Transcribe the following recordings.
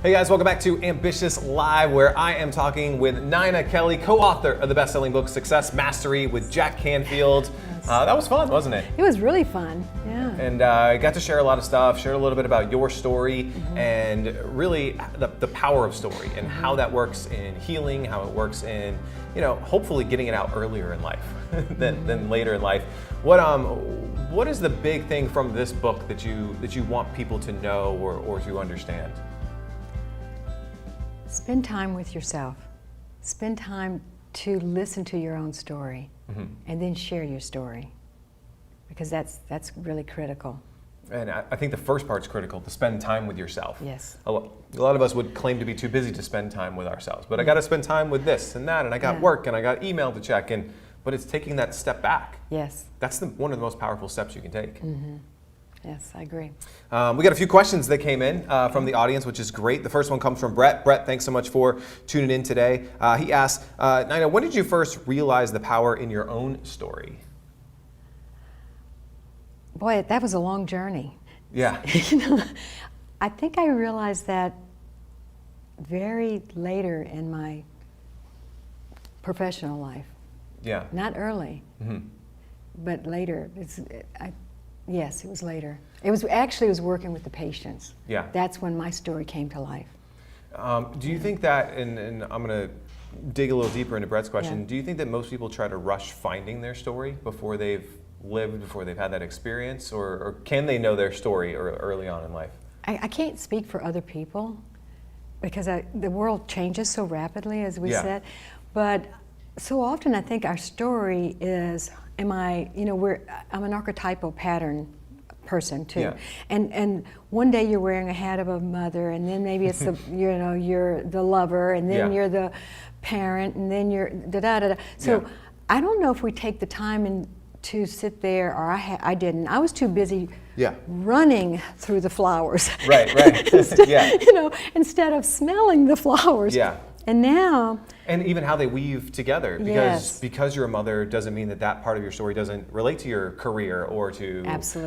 Hey guys, welcome back to Ambitious Live, where I am talking with Nina Kelly, co-author of the best-selling book Success Mastery with Jack Canfield. That was fun, wasn't it? It was really fun, yeah. And I got to share a lot of stuff, shared a little bit about your story, and really the power of story and how that works in healing, how it works in, hopefully getting it out earlier in life than later in life. What is the big thing from this book that you want people to know or to understand? Spend time with yourself. Spend time to listen to your own story, and then share your story, because that's really critical. And I think the first part's critical, to spend time with yourself. Yes. A lot of us would claim to be too busy to spend time with ourselves, but I got to spend time with this and that, and I got work, and I got email to check, but it's taking that step back. Yes. That's one of the most powerful steps you can take. Yes, I agree. We got a few questions that came in from the audience, which is great. The first one comes from Brett. Brett, thanks so much for tuning in today. He asked, Nina, when did you first realize the power in your own story? Boy, that was a long journey. Yeah. I think I realized that very later in my professional life. Yeah. Not early, but later. Yes, it was later. It was working with the patients. Yeah. That's when my story came to life. Do you think that, and I'm going to dig a little deeper into Brett's question, Yeah. do you think that most people try to rush finding their story before they've lived, before they've had that experience, or can they know their story early on in life? I can't speak for other people, because the world changes so rapidly, as we said, but so often I think our story is, I'm an archetypal pattern person too. Yeah. And one day you're wearing a hat of a mother, and then maybe it's the, you're the lover, and then you're the parent, and then you're da-da-da-da. So I don't know if we take the time to sit there, or I didn't. I was too busy running through the flowers. Right. Instead of smelling the flowers. Yeah. And now... And even how they weave together, because you're a mother doesn't mean that part of your story doesn't relate to your career or to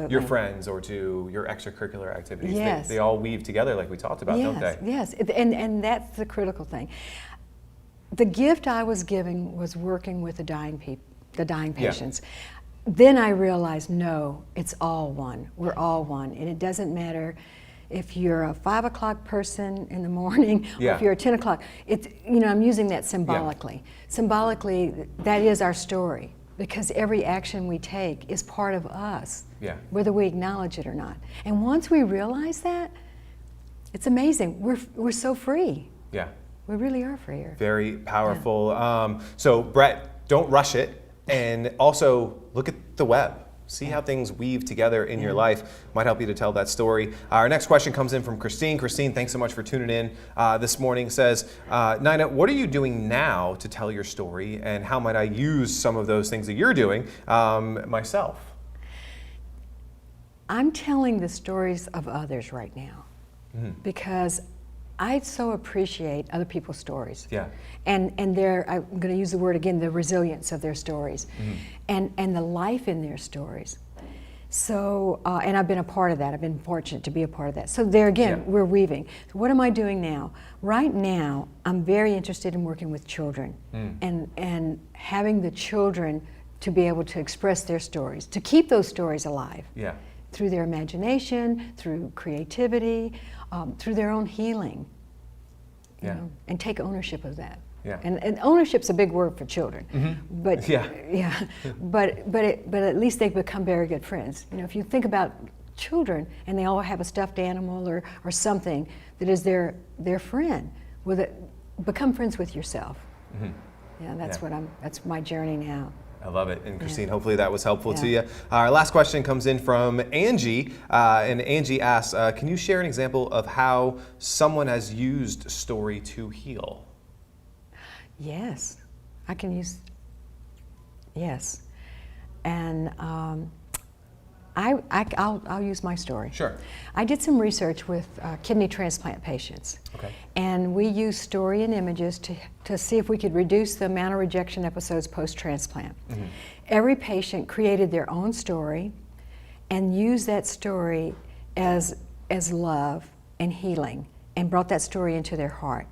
your friends or to your extracurricular activities. Yes. They all weave together, like we talked about, don't they? Yes, and that's the critical thing. The gift I was giving was working with the dying patients. Then I realized, no, it's all one. We're all one, and it doesn't matter if you're a 5 o'clock person in the morning, or if you're a 10 o'clock. It's, I'm using that symbolically. Symbolically, that is our story, because every action we take is part of us, whether we acknowledge it or not. And once we realize that, it's amazing. We're so free. Yeah. We really are freer. Very powerful. So Brett, don't rush it, and also look at the web. See how things weave together in your life. Might help you to tell that story. Our next question comes in from Christine. Christine, thanks so much for tuning in this morning. Says, Nina, what are you doing now to tell your story, and how might I use some of those things that you're doing myself? I'm telling the stories of others right now, because I so appreciate other people's stories. Yeah. And I'm going to use the word again, the resilience of their stories, and the life in their stories. So, and I've been a part of that. I've been fortunate to be a part of that. So there again, we're weaving. So what am I doing now? Right now, I'm very interested in working with children and having the children to be able to express their stories, to keep those stories alive. Yeah. Through their imagination, through creativity, through their own healing, and take ownership of that. Yeah. And ownership's a big word for children, but but at least they become very good friends. If you think about children and they all have a stuffed animal or something that is their friend, become friends with yourself. That's my journey now. I love it. And Christine, hopefully that was helpful to you. Our last question comes in from Angie, and Angie asks, can you share an example of how someone has used story to heal? Yes, I can use, and I'll use my story. Sure. I did some research with kidney transplant patients. Okay. And we used story and images to see if we could reduce the amount of rejection episodes post-transplant. Every patient created their own story and used that story as love and healing and brought that story into their heart.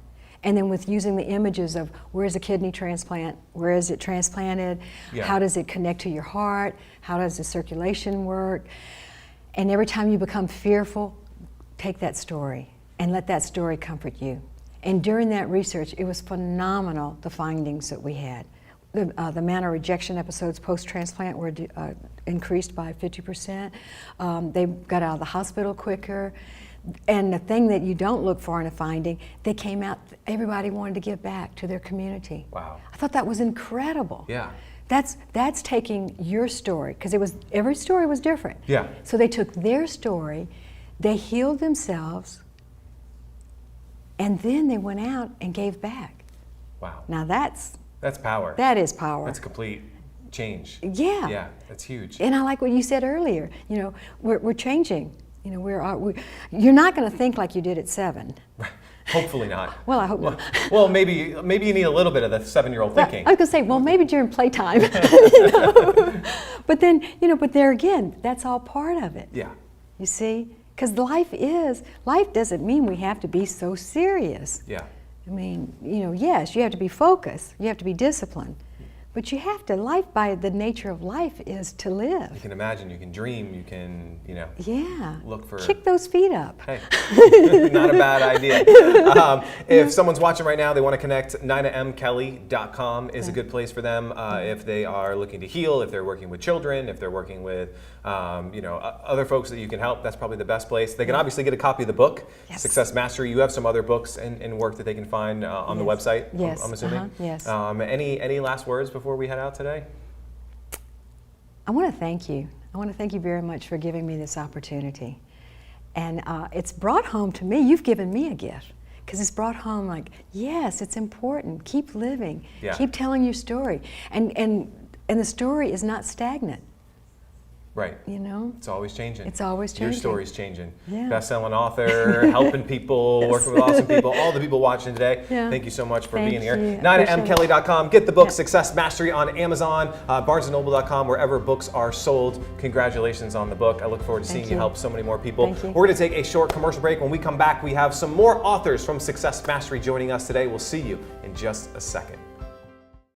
And then with using the images of where's a kidney transplant, where is it transplanted, how does it connect to your heart, how does the circulation work, and every time you become fearful, take that story and let that story comfort you. And during that research, it was phenomenal, the findings that we had. The amount of rejection episodes post-transplant were increased by 50%. They got out of the hospital quicker. And the thing that you don't look for in a finding, they came out, everybody wanted to give back to their community. Wow. I thought that was incredible. Yeah. That's taking your story, because every story was different. Yeah. So they took their story, they healed themselves, and then they went out and gave back. Wow. Now that's power. That is power. That's complete change. Yeah. Yeah, that's huge. And I like what you said earlier. You know, we're changing. You know, you're not going to think like you did at 7. Hopefully not. Well, I hope not. Well, maybe you need a little bit of the 7-year-old thinking. I was going to say, well, maybe during playtime. You know? But then, you know, but there again, that's all part of it. Yeah. You see? Because life doesn't mean we have to be so serious. Yeah. I mean, you know, yes, you have to be focused, you have to be disciplined, but you have to, life by the nature of life is to live. You can imagine, you can dream, you can, you know, look for... Kick those feet up. Hey, not a bad idea. If someone's watching right now, they want to connect, ninamkelly.com is a good place for them. If they are looking to heal, if they're working with children, if they're working with, you know, other folks that you can help, that's probably the best place. They can obviously get a copy of the book, Success Mastery. You have some other books and work that they can find on the website, I'm assuming. Yes. Any last words before we head out today? I want to thank you. I want to thank you very much for giving me this opportunity. And it's brought home to me, you've given me a gift, because it's brought home like, yes, it's important. Keep living. Keep telling your story. And the story is not stagnant. Right. You know? It's always changing. It's always changing. Your story's changing. Yeah. Best-selling author, helping people, working with awesome people, all the people watching today. Yeah. Thank you so much for being here. You. ninamkelly.com. Get the book, Success Mastery, on Amazon, barnesandnoble.com, wherever books are sold. Congratulations on the book. I look forward to seeing you help so many more people. We're going to take a short commercial break. When we come back, we have some more authors from Success Mastery joining us today. We'll see you in just a second.